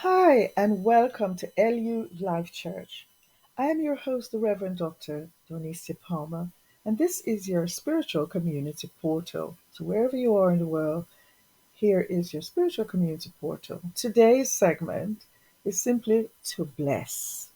Hi, and welcome to LU Life Church. I am your host, the Reverend Dr Dawnecia Palmer, and this is your spiritual community portal. So, wherever you are in the world, here is your spiritual community portal. Today's segment is simply to bless.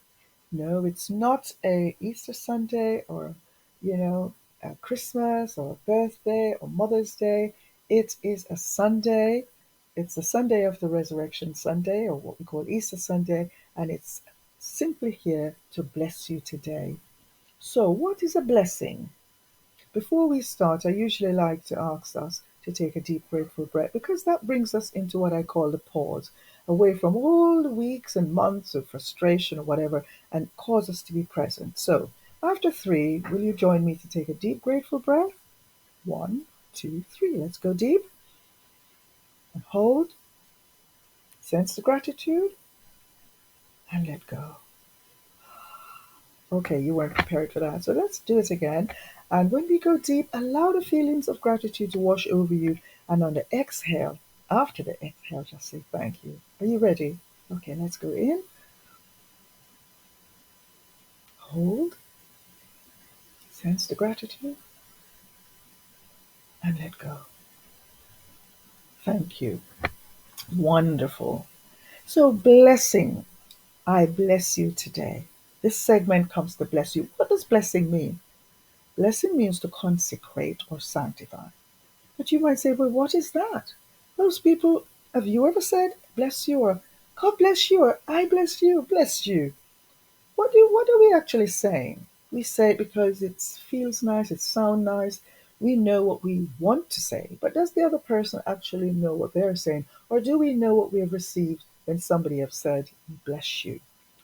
No, it's not a Easter Sunday or, you know, a Christmas or a birthday or Mother's Day. It is a Sunday. It's the Sunday of the Resurrection Sunday, or what we call Easter Sunday, and it's simply here to bless you today. So, what is a blessing? Before we start, I usually like to ask us to take a deep, grateful breath because that brings us into what I call the pause, away from all the weeks and months of frustration or whatever, and cause us to be present. So, after three, will you join me to take a deep, grateful breath? One, two, three. Let's go deep and hold, sense the gratitude, and let go. Okay, you weren't prepared for that. So let's do it again. And when we go deep, allow the feelings of gratitude to wash over you. And on the exhale, after the exhale, just say thank you. Are you ready? Okay, let's go in, hold, sense the gratitude, and let go. Thank you. Wonderful. So, blessing. I bless you today. This segment comes to bless you. What does blessing mean? Blessing means to consecrate or sanctify. But you might say, well, what is that? Most people, have you ever said, bless you, or God bless you, or I bless you? What are we actually saying? We say it because it feels nice, it sounds nice. We know what we want to say, but does the other person actually know what they're saying? Or do we know what we have received when somebody has said, bless you?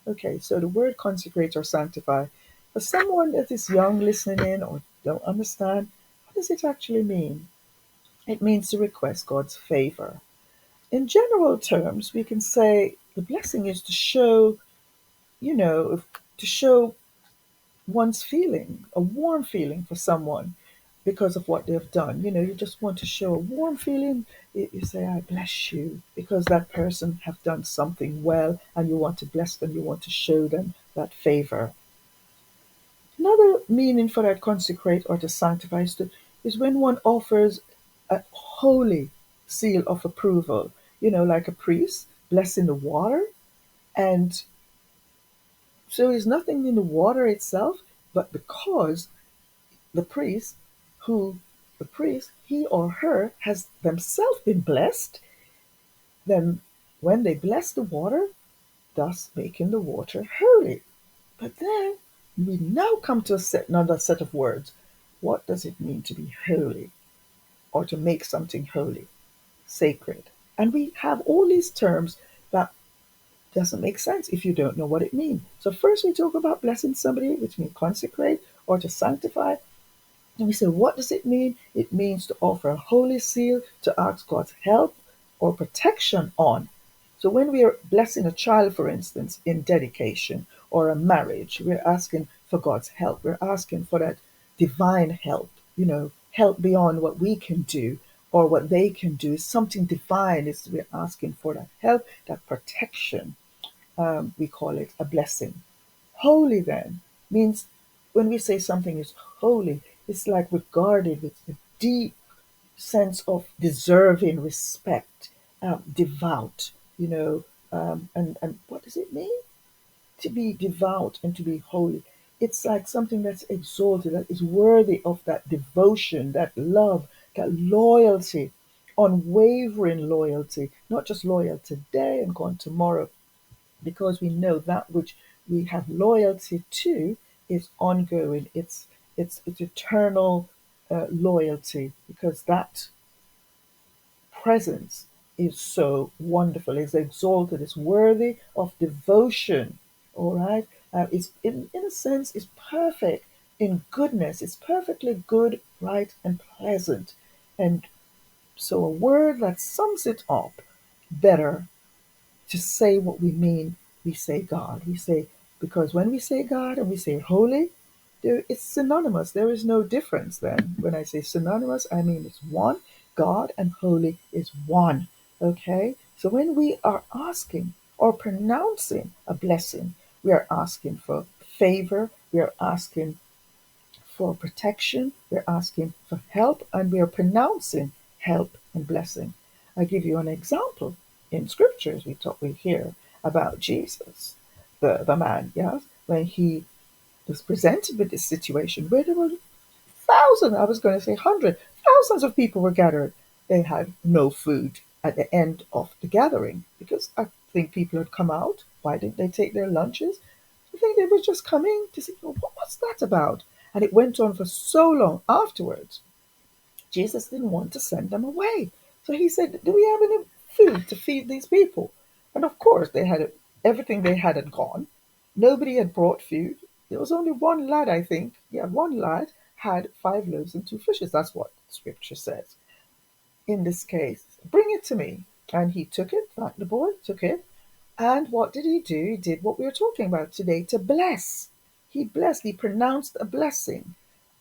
Okay, so the word consecrate or sanctify, for someone that is young listening in or don't understand, what does it actually mean? It means to request God's favor. In general terms, we can say the blessing is to show, to show one's feeling, a warm feeling for someone because of what they've done. You just want to show a warm feeling. You say, I bless you, because that person have done something well and you want to bless them, you want to show them that favor. Another meaning for that consecrate or to sanctify is when one offers a holy seal of approval, like a priest blessing the water. And so there's nothing in the water itself, but because the priest, who the priest, he or her has themselves been blessed, then when they bless the water, thus making the water holy. But then we now come to another set of words. What does it mean to be holy or to make something holy, sacred? And we have all these terms that doesn't make sense if you don't know what it means. So first we talk about blessing somebody, which means consecrate or to sanctify. And we say, what does it mean? It means to offer a holy seal, to ask God's help or protection on. So when we are blessing a child, for instance, in dedication or a marriage, we're asking for God's help. We're asking for that divine help, help beyond what we can do or what they can do. Something divine is we're asking for that help, that protection. We call it a blessing. Holy then means when we say something is holy, it's like regarded with a deep sense of deserving respect, devout, and what does it mean? To be devout and to be holy. It's like something that's exalted, that is worthy of that devotion, that love, that loyalty, unwavering loyalty, not just loyal today and gone tomorrow, because we know that which we have loyalty to is ongoing. It's eternal loyalty, because that presence is so wonderful. It's exalted. It's worthy of devotion. All right. It's in a sense it's perfect in goodness. It's perfectly good, right, and pleasant. And so a word that sums it up better to say what we mean, we say God. We say, because when we say God and we say holy, it's synonymous. There is no difference then. When I say synonymous, I mean it's one. God and holy is one. Okay? So when we are asking or pronouncing a blessing. We are asking for favor, we are asking for protection, we're asking for help, and we are pronouncing help and blessing. I give you an example. In scriptures, we hear about Jesus, the man, yes, when he was presented with this situation where there were thousands, I was going to say hundred, thousands of people were gathered. They had no food at the end of the gathering because I think people had come out. Why didn't they take their lunches? I think they were just coming to see, well, what's that about? And it went on for so long afterwards. Jesus didn't want to send them away. So he said, do we have any food to feed these people? And of course, they had everything they had gone. Nobody had brought food. There was only one lad, I think. Yeah, one lad had 5 loaves and 2 fishes. That's what scripture says. In this case, bring it to me. And he took it, the boy took it. And what did he do? He did what we were talking about today, to bless. He blessed, he pronounced a blessing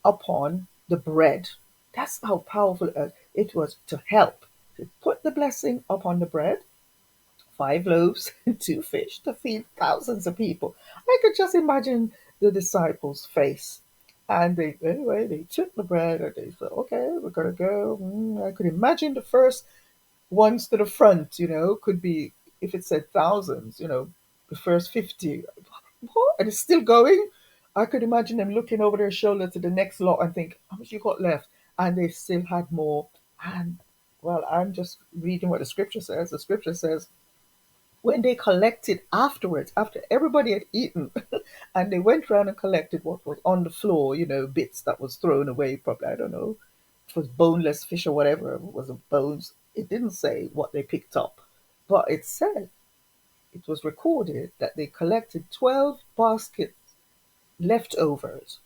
upon the bread. That's how powerful it was to help. To put the blessing upon the bread, 5 loaves and 2 fish to feed thousands of people. I could just imagine the disciples' face. And they took the bread and they said, okay, we're going to go. I could imagine the first ones to the front, could be, if it said thousands, the first 50. What? And it's still going? I could imagine them looking over their shoulder to the next lot and think, how much you got left? And they still had more. And, well, I'm just reading what the scripture says. The scripture says, when they collected afterwards, after everybody had eaten, and they went around and collected what was on the floor, bits that was thrown away, probably, I don't know, it was boneless fish or whatever, it was bones. It didn't say what they picked up, but it was recorded that they collected 12 baskets leftovers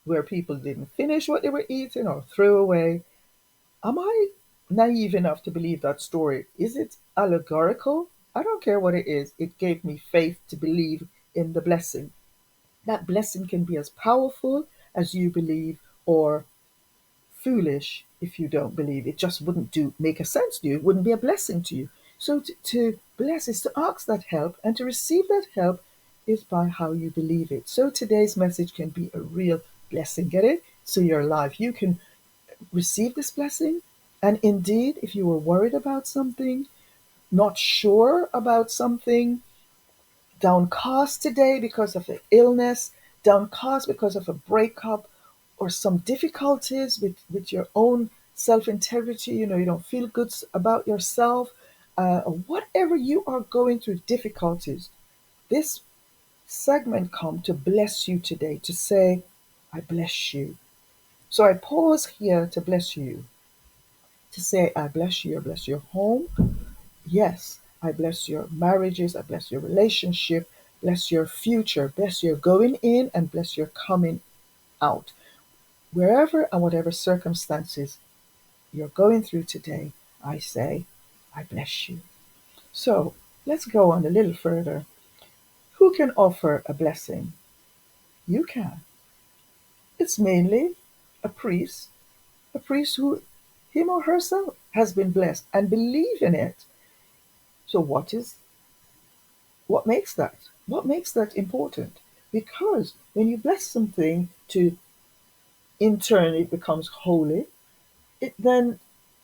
where people didn't finish what they were eating or throw away. Am I naive enough to believe that story? Is it allegorical? I don't care what it is. It gave me faith to believe in the blessing. That blessing can be as powerful as you believe, or foolish if you don't believe. It just wouldn't make a sense to you. It wouldn't be a blessing to you. So to bless is to ask that help, and to receive that help is by how you believe it. So today's message can be a real blessing. Get it? So your life, you can receive this blessing. And indeed, if you were worried about something, not sure about something, downcast today because of an illness, downcast because of a breakup, or some difficulties with your own self integrity, you don't feel good about yourself, or whatever you are going through, difficulties, this segment come to bless you today, to say, I bless you. So I pause here to bless you, to say, I bless you. I bless your home. Yes, I bless your marriages. I bless your relationship. Bless your future. Bless your going in and bless your coming out. Wherever and whatever circumstances you're going through today, I say, I bless you. So let's go on a little further. Who can offer a blessing? You can. It's mainly a priest who, him or herself, has been blessed and believe in it. So what makes that? What makes that important? Because when you bless something, to in turn it becomes holy, it then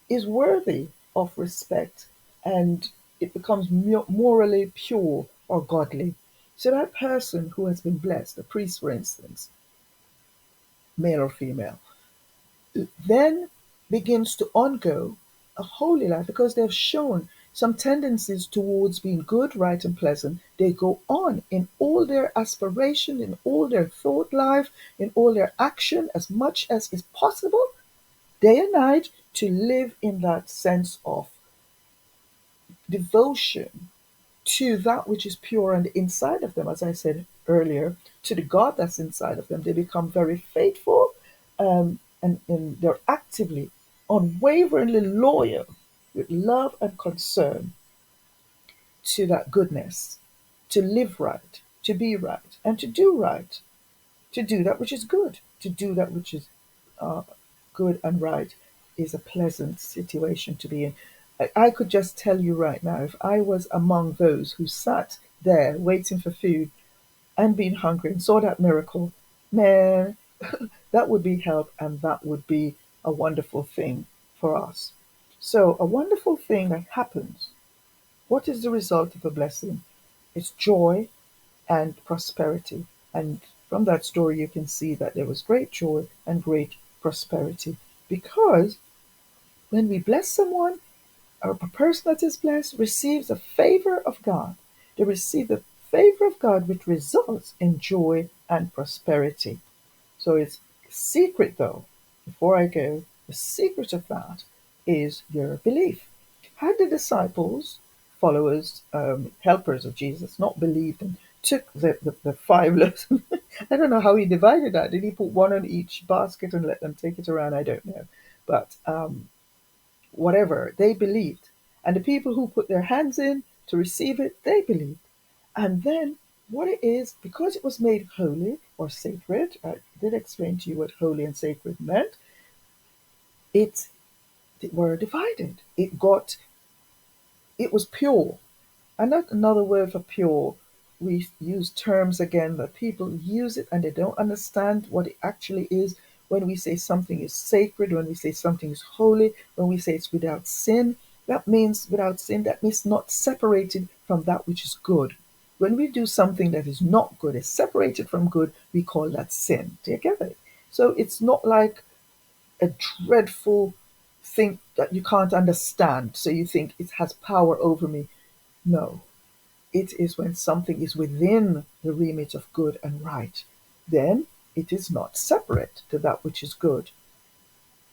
is worthy of respect, and it becomes morally pure or godly. So that person who has been blessed, a priest for instance, male or female, then begins to undergo a holy life because they've shown some tendencies towards being good, right, and pleasant. They go on in all their aspiration, in all their thought life, in all their action, as much as is possible, day and night, to live in that sense of devotion to that which is pure on the inside of them, as I said earlier, to the God that's inside of them. They become very faithful, and they're actively, unwaveringly loyal with love and concern to that goodness, to live right, to be right, and to do right, to do that which is good, to do that which is uh, good and right is a pleasant situation to be in. I could just tell you right now, if I was among those who sat there waiting for food and being hungry and saw that miracle, man, that would be help and that would be a wonderful thing for us. So, a wonderful thing that happens, what is the result of a blessing? It's joy and prosperity. And from that story, you can see that there was great joy and great prosperity. Because when we bless someone, or a person that is blessed receives the favor of God. They receive the favor of God, which results in joy and prosperity. So it's secret, though, before I go, the secret of that is your belief. Had the disciples, followers, helpers of Jesus, not believed and took the five loaves, I don't know how he divided that. Did he put one on each basket and let them take it around? I don't know. But whatever, they believed. And the people who put their hands in to receive it, they believed. And then what it is, because it was made holy or sacred, I did explain to you what holy and sacred meant, it, it were divided. It was pure. And that's another word for pure. We use terms again that people use it and they don't understand what it actually is. When we say something is sacred, when we say something is holy, when we say it's without sin, that means without sin, that means not separated from that which is good. When we do something that is not good, is separated from good, we call that sin. Do you get it? So it's not like a dreadful thing that you can't understand. So you think it has power over me. No, it is when something is within the remit of good and right. Then it is not separate to that which is good.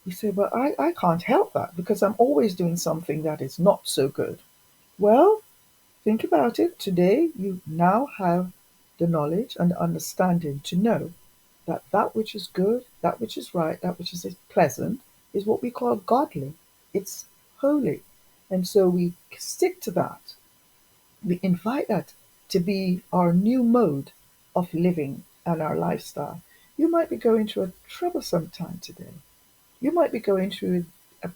You say, but I can't help that because I'm always doing something that is not so good. Well, think about it. Today, you now have the knowledge and the understanding to know that that which is good, that which is right, that which is pleasant, is what we call godly. It's holy. And so we stick to that. We invite that to be our new mode of living and our lifestyle. You might be going through a troublesome time today. You might be going through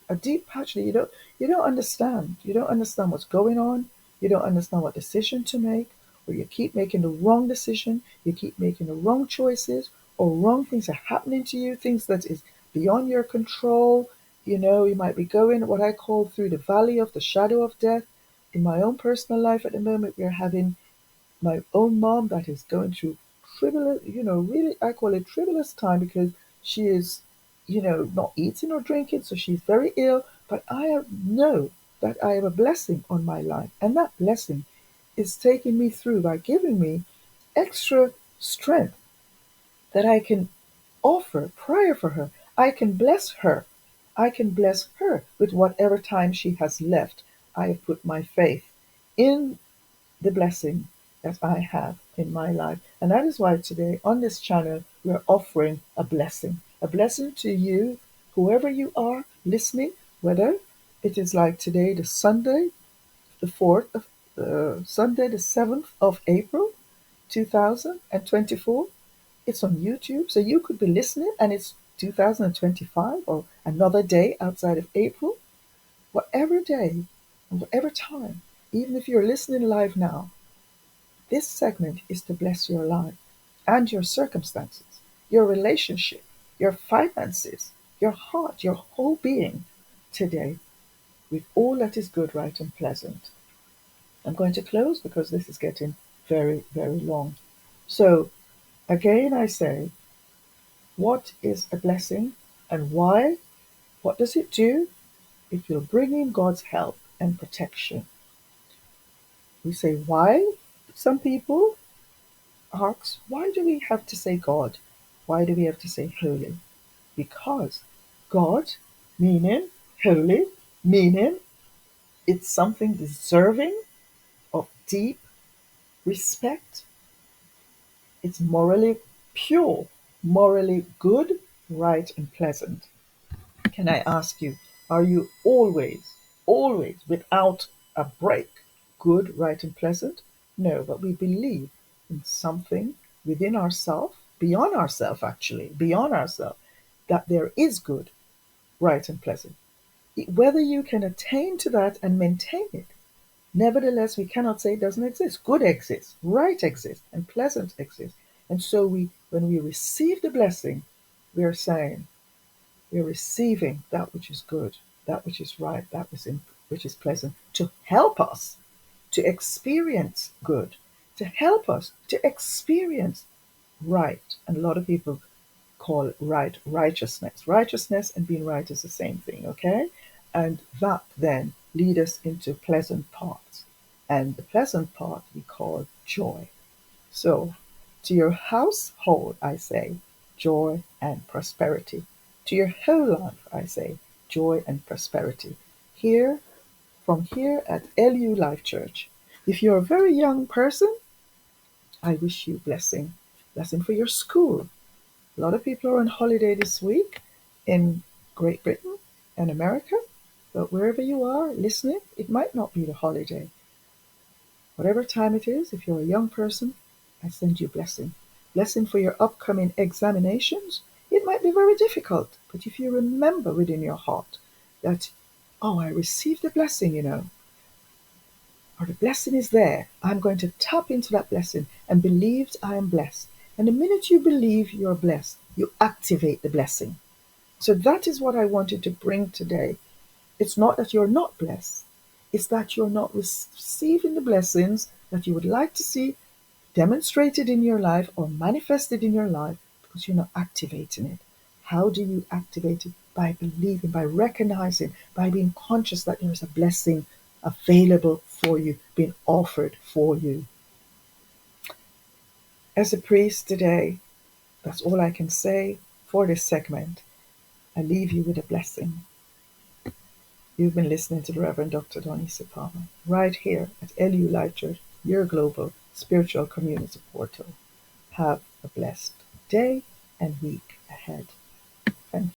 a deep patch that you don't understand. You don't understand what's going on. You don't understand what decision to make, or you keep making the wrong decision. You keep making the wrong choices, or wrong things are happening to you. Things that is beyond your control. You might be going what I call through the valley of the shadow of death. In my own personal life at the moment, we're having my own mom that is going through tribulous, really, I call it tribulous time because she is, not eating or drinking, so she's very ill. But know that I have a blessing on my life, and that blessing is taking me through by giving me extra strength that I can offer prayer for her. I can bless her. I can bless her with whatever time she has left. I have put my faith in the blessing that I have in my life. And that is why today on this channel, we're offering a blessing to you, whoever you are listening, whether it is like today, the Sunday, the 4th of Sunday, the 7th of April, 2024. It's on YouTube. So you could be listening and it's 2025 or another day outside of April, whatever day and whatever time, even if you're listening live now, this segment is to bless your life and your circumstances, your relationship, your finances, your heart, your whole being today with all that is good, right, and pleasant. I'm going to close because this is getting very, very long. So, again, I say, what is a blessing and why? What does it do? It will bring in God's help and protection. We say, why? Some people asks, why do we have to say God? Why do we have to say holy? Because God, meaning holy, meaning it's something deserving of deep respect. It's morally pure, morally good, right, and pleasant. Can I ask you, are you always, without a break, good, right, and pleasant? No, but we believe in something within ourselves, beyond ourselves, actually, beyond ourselves, that there is good, right, and pleasant. Whether you can attain to that and maintain it, nevertheless, we cannot say it doesn't exist. Good exists, right exists, and pleasant exists. And so when we receive the blessing, we are saying we're receiving that which is good, that which is right, which is pleasant, to help us to experience good, to help us to experience right. And a lot of people call right righteousness. Righteousness and being right is the same thing, okay? And that then lead us into pleasant parts. And the pleasant part we call joy. So to your household, I say joy and prosperity. To your whole life, I say joy and prosperity. Here, from here at LU Life Church. If you're a very young person, I wish you blessing. Blessing for your school. A lot of people are on holiday this week in Great Britain and America, but wherever you are listening, it might not be the holiday. Whatever time it is, if you're a young person, I send you blessing. Blessing for your upcoming examinations. It might be very difficult, but if you remember within your heart that, oh, I received a blessing, or the blessing is there, I'm going to tap into that blessing and believe I am blessed. And the minute you believe you're blessed, you activate the blessing. So that is what I wanted to bring today. It's not that you're not blessed. It's that you're not receiving the blessings that you would like to see demonstrated in your life or manifested in your life because you're not activating it. How do you activate it? By believing, by recognizing, by being conscious that there is a blessing available for you, being offered for you. As a priest today, that's all I can say for this segment. I leave you with a blessing. You've been listening to the Reverend Dr Dawnecia Palmer, right here at LU Life Church, your global spiritual community portal. Have a blessed day and week ahead.